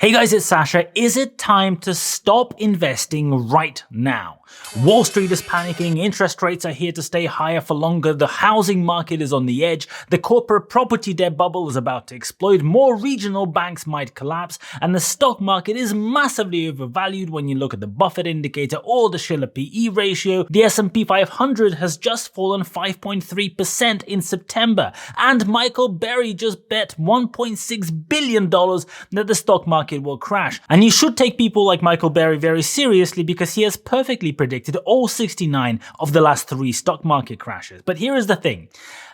Hey guys, it's Sasha. Is it time to stop investing right now? Wall Street is panicking, interest rates are here to stay higher for longer, the housing market is on the edge, the corporate property debt bubble is about to explode, more regional banks might collapse, and the stock market is massively overvalued when you look at the Buffett indicator or the Shiller PE ratio. The S&P 500 has just fallen 5.3% in September, and Michael Berry just bet $1.6 billion that the stock market will crash. And you should take people like Michael Berry very seriously because he has perfectly predicted all 69 of the last 3 stock market crashes. But here is the thing.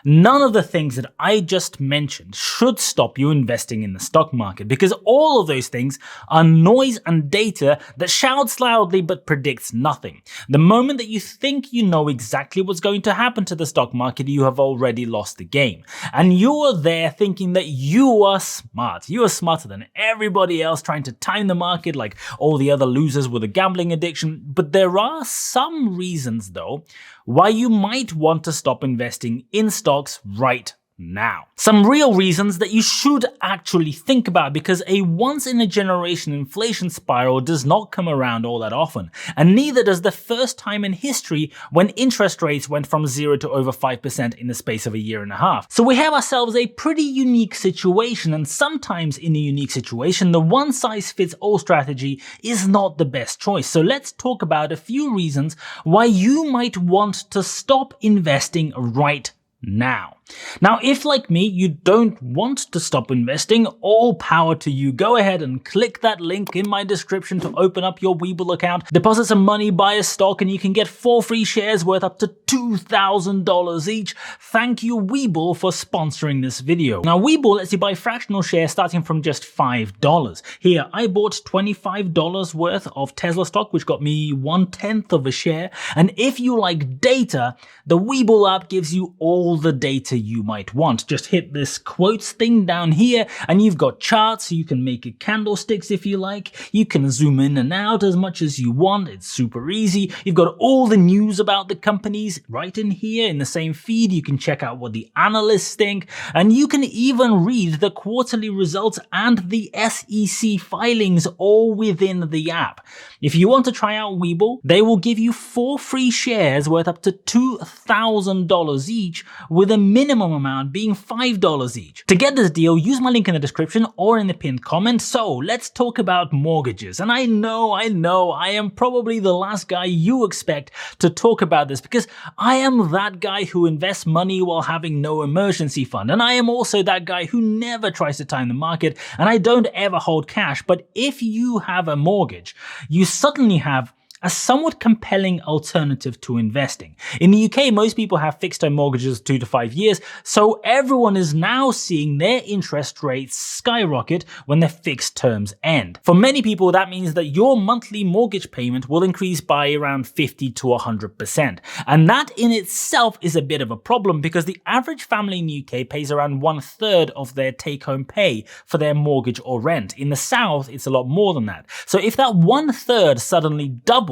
None of the things that I just mentioned should stop you investing in the stock market because all of those things are noise and data that shouts loudly but predicts nothing. The moment that you think you know exactly what's going to happen to the stock market, you have already lost the game. And you are there thinking that you are smart. You are smarter than everybody else trying to time the market like all the other losers with a gambling addiction. But there are some reasons though why you might want to stop investing in stocks right now. Some real reasons that you should actually think about because a once-in-a-generation inflation spiral does not come around all that often, and neither does the first time in history when interest rates went from 0 to over 5% in the space of a year and a half. So we have ourselves a pretty unique situation, and sometimes in a unique situation, the one-size-fits-all strategy is not the best choice. So let's talk about a few reasons why you might want to stop investing right now. Now, if like me, you don't want to stop investing, all power to you. Go ahead and click that link in my description to open up your Webull account, deposit some money, buy a stock, and you can get 4 free shares worth up to $2,000 each. Thank you, Webull, for sponsoring this video. Now, Webull lets you buy fractional shares starting from just $5. Here, I bought $25 worth of Tesla stock, which got me 1/10 of a share. And if you like data, the Webull app gives you all the data you might want. Just hit this quotes thing down here and you've got charts, so you can make it candlesticks if you like. You can zoom in and out as much as you want. It's super easy. You've got all the news about the companies right in here in the same feed. You can check out what the analysts think, and you can even read the quarterly results and the SEC filings all within the app. If you want to try out Webull, they will give you 4 free shares worth up to $2,000 each, with a minimum amount being $5 each. To get this deal, use my link in the description or in the pinned comment. So let's talk about mortgages. And I know, I am probably the last guy you expect to talk about this because I am that guy who invests money while having no emergency fund. And I am also that guy who never tries to time the market, and I don't ever hold cash. But if you have a mortgage, you suddenly have a somewhat compelling alternative to investing. In the UK, most people have fixed-term mortgages 2 to 5 years, so everyone is now seeing their interest rates skyrocket when their fixed terms end. For many people, that means that your monthly mortgage payment will increase by around 50 to 100%. And that in itself is a bit of a problem because the average family in the UK pays around 1/3 of their take-home pay for their mortgage or rent. In the South, it's a lot more than that. So if that 1/3 suddenly doubles,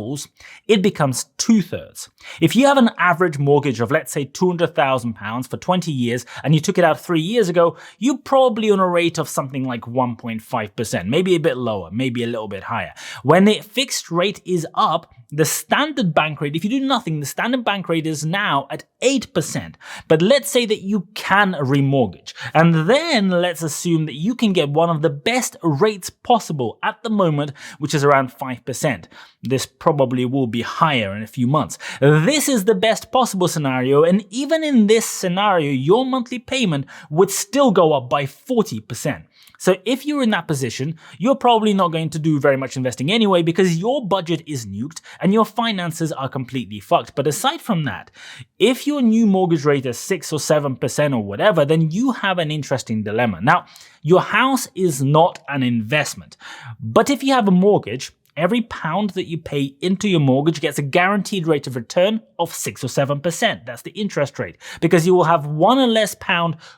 it becomes 2/3. If you have an average mortgage of, let's say, £200,000 for 20 years and you took it out 3 years ago, you're probably on a rate of something like 1.5%, maybe a bit lower, maybe a little bit higher. When the fixed rate is up, the standard bank rate, if you do nothing, the standard bank rate is now at 8%. But let's say that you can remortgage. And then let's assume that you can get one of the best rates possible at the moment, which is around 5%. This probably will be higher in a few months. This is the best possible scenario, and even in this scenario, your monthly payment would still go up by 40%. So if you're in that position, you're probably not going to do very much investing anyway because your budget is nuked and your finances are completely fucked. But aside from that, if your new mortgage rate is 6 or 7% or whatever, then you have an interesting dilemma. Now, your house is not an investment, but if you have a mortgage, every pound that you pay into your mortgage gets a guaranteed rate of return of 6 or 7%. That's the interest rate, because you will have £1 less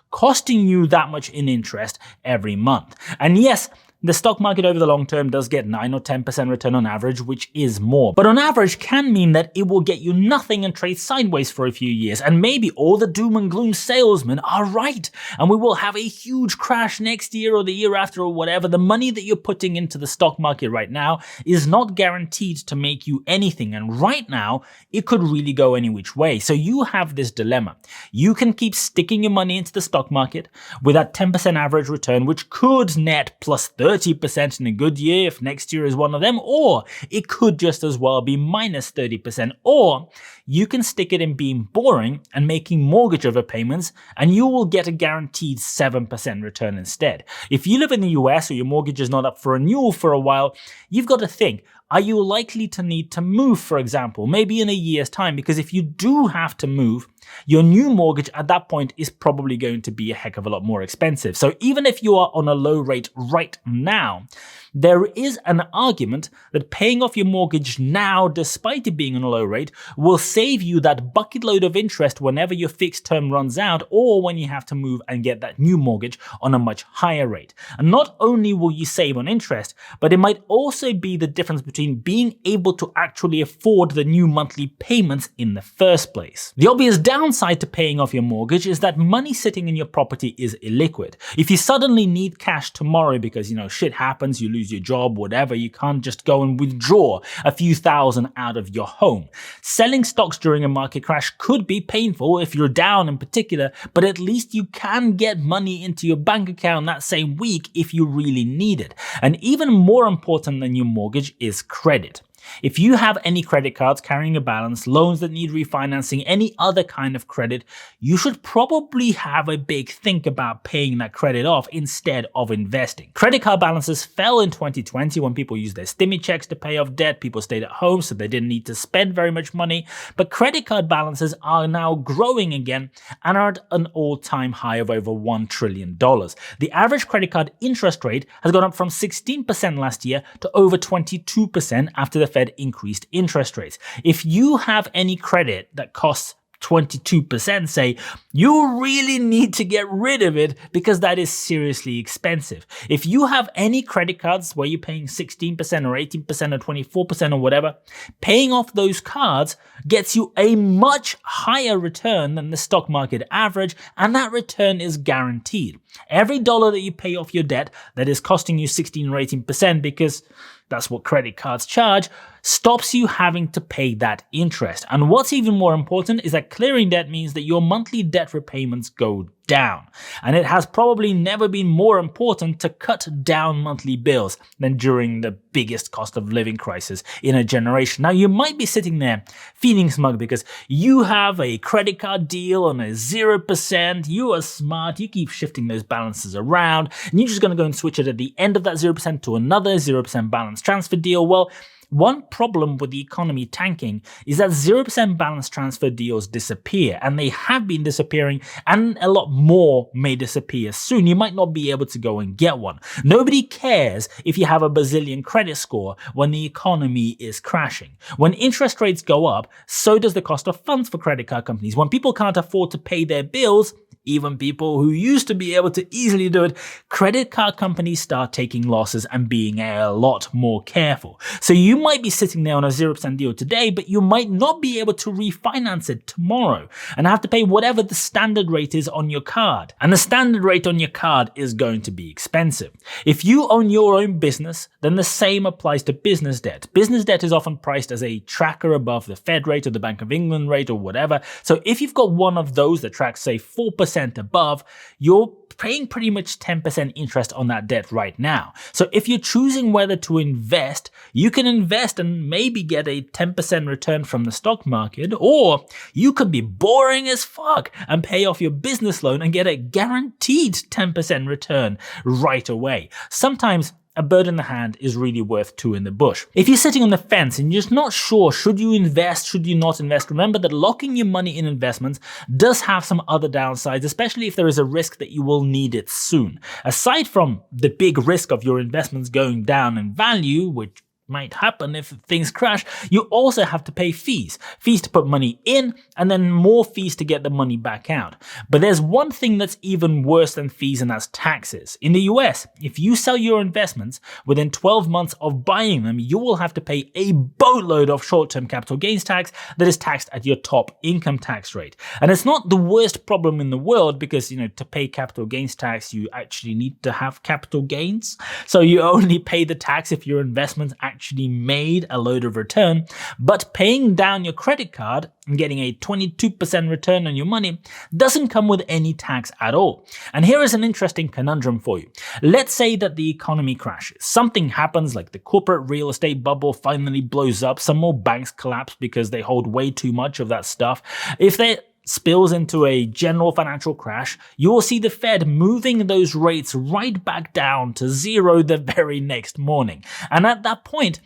costing you that much in interest every month. And yes, the stock market over the long term does get 9 or 10% return on average, which is more. But on average can mean that it will get you nothing and trade sideways for a few years. And maybe all the doom and gloom salesmen are right. And we will have a huge crash next year or the year after or whatever. The money that you're putting into the stock market right now is not guaranteed to make you anything. And right now, it could really go any which way. So you have this dilemma. You can keep sticking your money into the stock market with that 10% average return, which could net plus 30% in a good year if next year is one of them, or it could just as well be minus 30%, or you can stick it in being boring and making mortgage overpayments, and you will get a guaranteed 7% return instead. If you live in the US or your mortgage is not up for renewal for a while, you've got to think, are you likely to need to move, for example, maybe in a year's time? Because if you do have to move, your new mortgage at that point is probably going to be a heck of a lot more expensive. So even if you are on a low rate right now, there is an argument that paying off your mortgage now, despite it being on a low rate, will save you that bucket load of interest whenever your fixed term runs out or when you have to move and get that new mortgage on a much higher rate. And not only will you save on interest, but it might also be the difference between being able to actually afford the new monthly payments in the first place. The obvious downside to paying off your mortgage is that money sitting in your property is illiquid. If you suddenly need cash tomorrow because, shit happens, you lose your job, whatever, you can't just go and withdraw a few thousand out of your home. Selling stocks during a market crash could be painful if you're down in particular, but at least you can get money into your bank account that same week if you really need it. And even more important than your mortgage is credit. If you have any credit cards carrying a balance, loans that need refinancing, any other kind of credit, you should probably have a big think about paying that credit off instead of investing. Credit card balances fell in 2020 when people used their stimmy checks to pay off debt. People stayed at home, so they didn't need to spend very much money. But credit card balances are now growing again and are at an all-time high of over $1 trillion. The average credit card interest rate has gone up from 16% last year to over 22% after the Fed increased interest rates. If you have any credit that costs 22%, say, you really need to get rid of it because that is seriously expensive. If you have any credit cards where you're paying 16% or 18% or 24% or whatever, paying off those cards gets you a much higher return than the stock market average, and that return is guaranteed. Every dollar that you pay off your debt that is costing you 16 or 18% because that's what credit cards charge, stops you having to pay that interest. And what's even more important is that clearing debt means that your monthly debt repayments go down. And it has probably never been more important to cut down monthly bills than during the biggest cost of living crisis in a generation. Now, you might be sitting there feeling smug because you have a credit card deal on a 0%, you are smart, you keep shifting those balances around, and you're just going to go and switch it at the end of that 0% to another 0% balance transfer deal. Well, one problem with the economy tanking is that 0% balance transfer deals disappear, and they have been disappearing, and a lot more may disappear soon. You might not be able to go and get one. Nobody cares if you have a bazillion credit score when the economy is crashing. When interest rates go up, so does the cost of funds for credit card companies. When people can't afford to pay their bills, even people who used to be able to easily do it, credit card companies start taking losses and being a lot more careful. So you might be sitting there on a 0% deal today, but you might not be able to refinance it tomorrow and have to pay whatever the standard rate is on your card. And the standard rate on your card is going to be expensive. If you own your own business, then the same applies to business debt. Business debt is often priced as a tracker above the Fed rate or the Bank of England rate or whatever. So if you've got one of those that tracks, say, 4% above, you're paying pretty much 10% interest on that debt right now. So if you're choosing whether to invest, you can invest and maybe get a 10% return from the stock market, or you could be boring as fuck and pay off your business loan and get a guaranteed 10% return right away. Sometimes a bird in the hand is really worth two in the bush. If you're sitting on the fence and you're just not sure, should you invest, should you not invest, remember that locking your money in investments does have some other downsides, especially if there is a risk that you will need it soon. Aside from the big risk of your investments going down in value, which might happen if things crash, you also have to pay fees. Fees to put money in, and then more fees to get the money back out. But there's one thing that's even worse than fees, and that's taxes. In the US, if you sell your investments within 12 months of buying them, you will have to pay a boatload of short-term capital gains tax that is taxed at your top income tax rate. And it's not the worst problem in the world because, to pay capital gains tax, you actually need to have capital gains. So you only pay the tax if your investments actually made a load of return. But paying down your credit card and getting a 22% return on your money doesn't come with any tax at all. And here is an interesting conundrum for you. Let's say that the economy crashes. Something happens, like the corporate real estate bubble finally blows up, some more banks collapse because they hold way too much of that stuff. If they spills into a general financial crash, you will see the Fed moving those rates right back down to zero the very next morning. And at that point,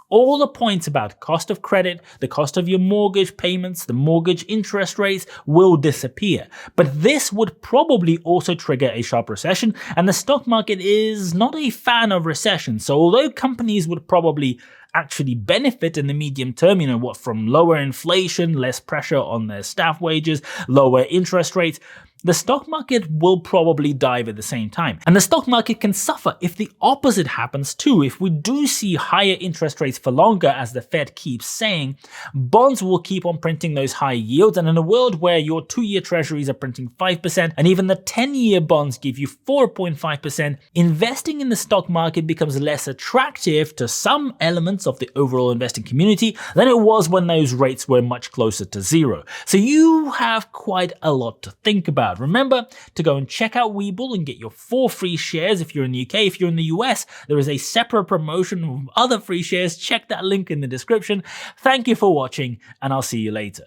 all the points about cost of credit, the cost of your mortgage payments, the mortgage interest rates will disappear. But this would probably also trigger a sharp recession, and the stock market is not a fan of recession. So although companies would probably actually benefit in the medium term, from lower inflation, less pressure on their staff wages, lower interest rates, the stock market will probably dive at the same time. And the stock market can suffer if the opposite happens too. If we do see higher interest rates for longer, as the Fed keeps saying, bonds will keep on printing those high yields. And in a world where your 2-year treasuries are printing 5% and even the 10-year bonds give you 4.5%, investing in the stock market becomes less attractive to some elements of the overall investing community than it was when those rates were much closer to zero. So you have quite a lot to think about. Remember to go and check out Webull and get your 4 free shares if you're in the UK. If you're in the US, there is a separate promotion of other free shares. Check that link in the description. Thank you for watching, and I'll see you later.